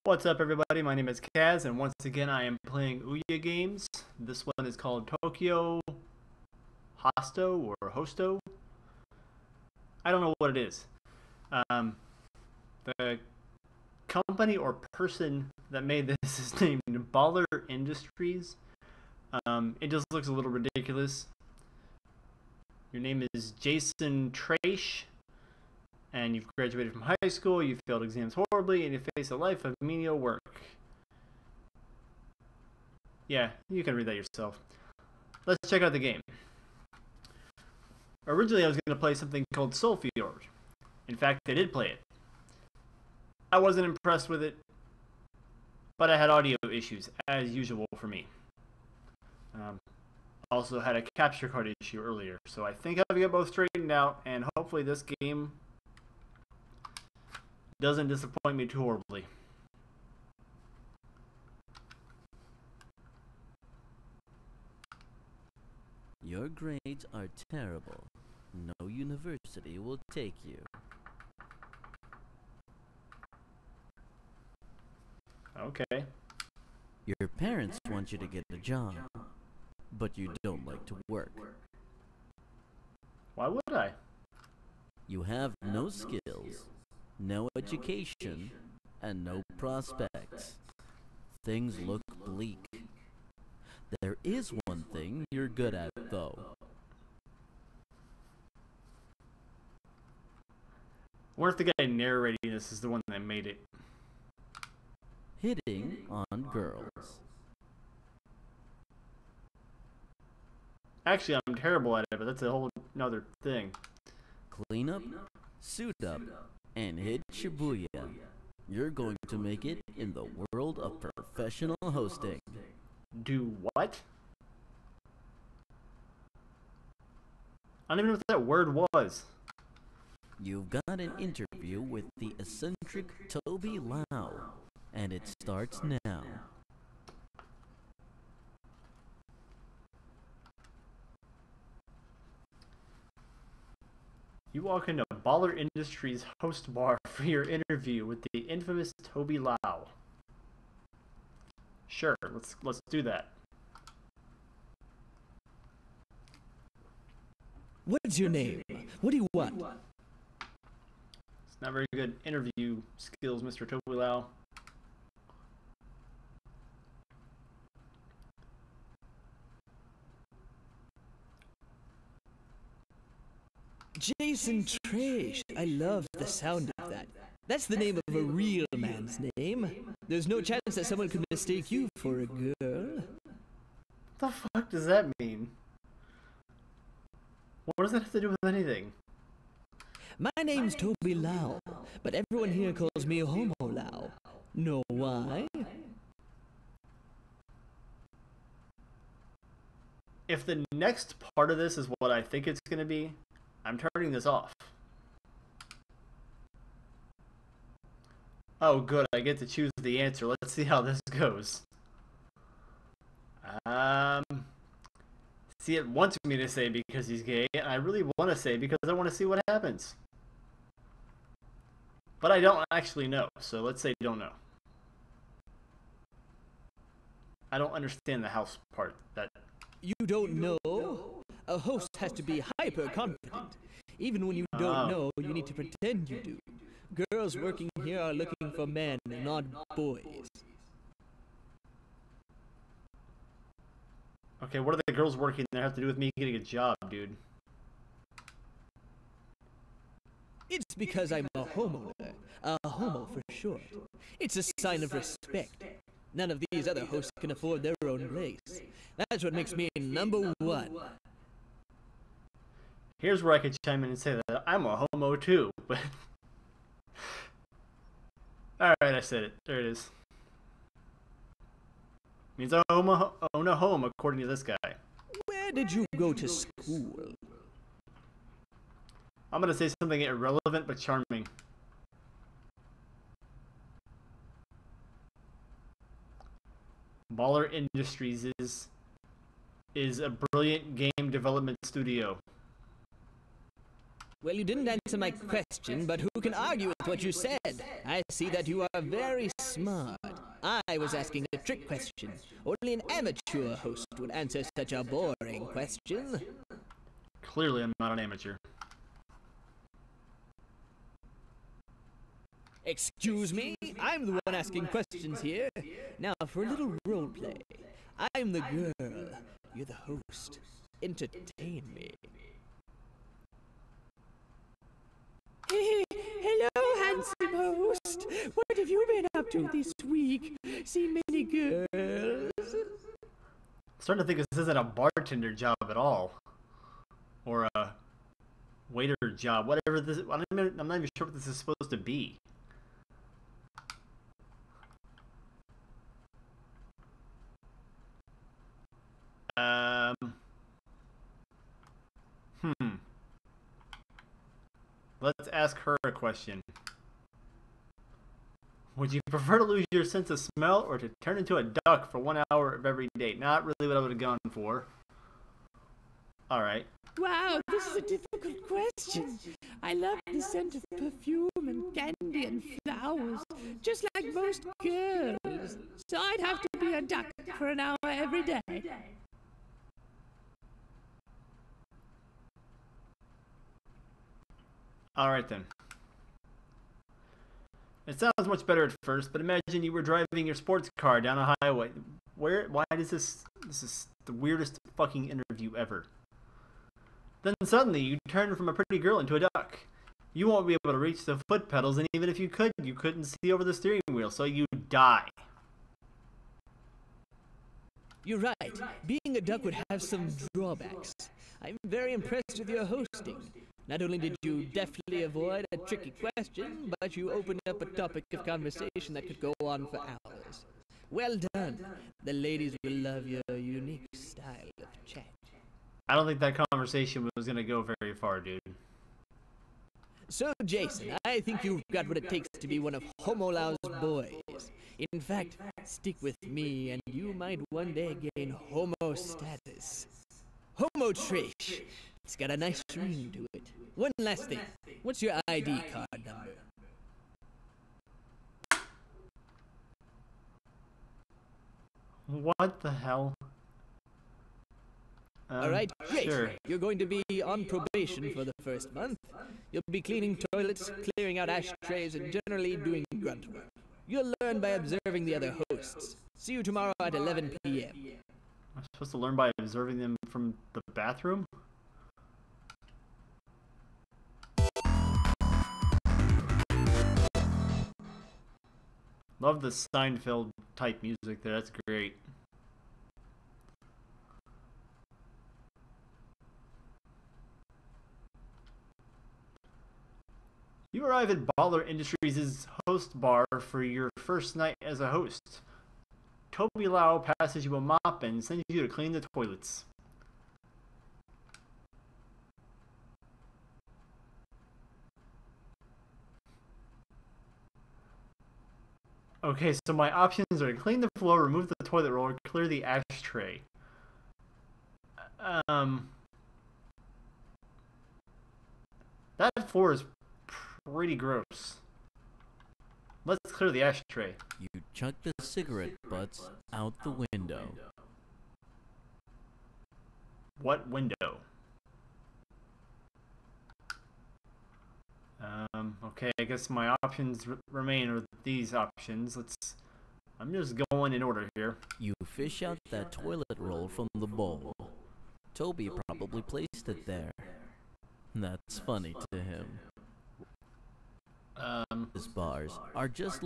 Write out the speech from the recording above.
What's up, everybody? My name is Kaz, and once again I am playing Ouya games. This one is called Tokyo Hosto or Hosto. I don't know what it is. The company or person that made this is named Baller Industries. It just looks a little ridiculous. Your name is Jason Trash, and you've graduated from high school, you failed exams horribly, and you face a life of menial work. Yeah, you can read that yourself. Let's check out the game. Originally, I was going to play something called Soulfield. In fact, I did play it. I wasn't impressed with it, but I had audio issues, as usual for me. Also had a capture card issue earlier, so I think I've got both straightened out, and hopefully this game doesn't disappoint me too horribly. Your grades are terrible. No university will take you. Okay. Your parents want you to get a job, but you don't like to work. Why would I? You have no skills, no education, and no prospects. Things look bleak. There is one thing you're good at, though. I wonder if the guy narrating this is the one that made it. Hitting on girls. Actually, I'm terrible at it, but that's a whole another thing. Clean up, suit up, and hit Shibuya. You're going to make it in the world of professional hosting. Do what? I don't even know what that word was. You've got an interview with the eccentric Toby Lau, and it starts now. You walk into Baller Industries host bar for your interview with the infamous Toby Lau. Sure, let's do that. What's your name? What do you want? It's not very good interview skills, Mr. Toby Lau. Jason Trash. I love the sound of that. That's the name of a real man's name. There's no chance that someone could mistake you for a girl. What the fuck does that mean? What does that have to do with anything? My name's Toby Lau, but everyone here calls me Homo Lau. Know why? If the next part of this is what I think it's going to be, I'm turning this off. Oh, good. I get to choose the answer. Let's see how this goes. See, it wants me to say because he's gay, and I really want to say because I want to see what happens. But I don't actually know, so let's say don't know. I don't understand the house part. That You don't know? A host has to be hyper-confident. Even when you don't know, you need to pretend you do. Girls working here are looking for men, not boys. Okay, what do the girls working there have to do with me getting a job, dude? It's because I'm a homeowner. A homo for short. It's a sign of respect. None of these other hosts can afford their own place. That's what makes me number one. Here's where I could chime in and say that I'm a homo too, but... Alright, I said it. There it is. Means I own a home, according to this guy. Where did you go to school? I'm gonna say something irrelevant but charming. Baller Industries is a brilliant game development studio. Well, you didn't answer my question, but who can argue with what you said? I see that you are very smart. I was asking a trick question. Only an amateur host would answer such a boring question. Clearly, I'm not an amateur. Excuse me? I'm the one asking questions here. Now, for a little role play. I'm the girl. You're the host. Entertain me. Hey, hello, handsome host. What have you been up to this week? Seen many girls? Starting to think this isn't a bartender job at all, or a waiter job, whatever this. I'm not even sure what this is supposed to be. Let's ask her a question. Would you prefer to lose your sense of smell or to turn into a duck for 1 hour of every day? Not really what I would have gone for. Alright. Wow, this is a difficult question. I love the scent of perfume and candy and flowers, just like most girls. So I'd have to be a duck for an hour every day. Alright then. It sounds much better at first, but imagine you were driving your sports car down a highway. Why is this is the weirdest fucking interview ever. Then suddenly you turn from a pretty girl into a duck. You won't be able to reach the foot pedals, and even if you could, you couldn't see over the steering wheel, so you die. You're right. Being a duck would have some drawbacks. I'm very impressed with your hosting. Not only did you deftly avoid a tricky question, but you opened up a topic of conversation that could go on for hours. Well done. The ladies will love your unique style of chat. I don't think that conversation was going to go very far, dude. So, Jason, I think you've got what it takes to be one of Homo Lau's boys. In fact, stick with me and you might one day gain Homo status. Homo Trish. It's got a nice ring to it. One last thing. What's your ID card number? What the hell? Alright, great. Sure. You're going to be on probation for the first month. You'll be cleaning toilets, clearing out ashtrays, and generally doing grunt work. You'll learn by observing the other hosts. See you tomorrow at 11 p.m. I'm supposed to learn by observing them from the bathroom? Love the Seinfeld type music there, that's great. You arrive at Baller Industries' host bar for your first night as a host. t-Ouya passes you a mop and sends you to clean the toilets. Okay, so my options are clean the floor, remove the toilet roll, or clear the ashtray. That floor is pretty gross. Let's clear the ashtray. You chuck the cigarette butts out the window. What window? Okay, I guess my options remain are these options. I'm just going in order here. You fish out that toilet roll from the bowl. Toby probably placed it there. That's funny to him. His bars are just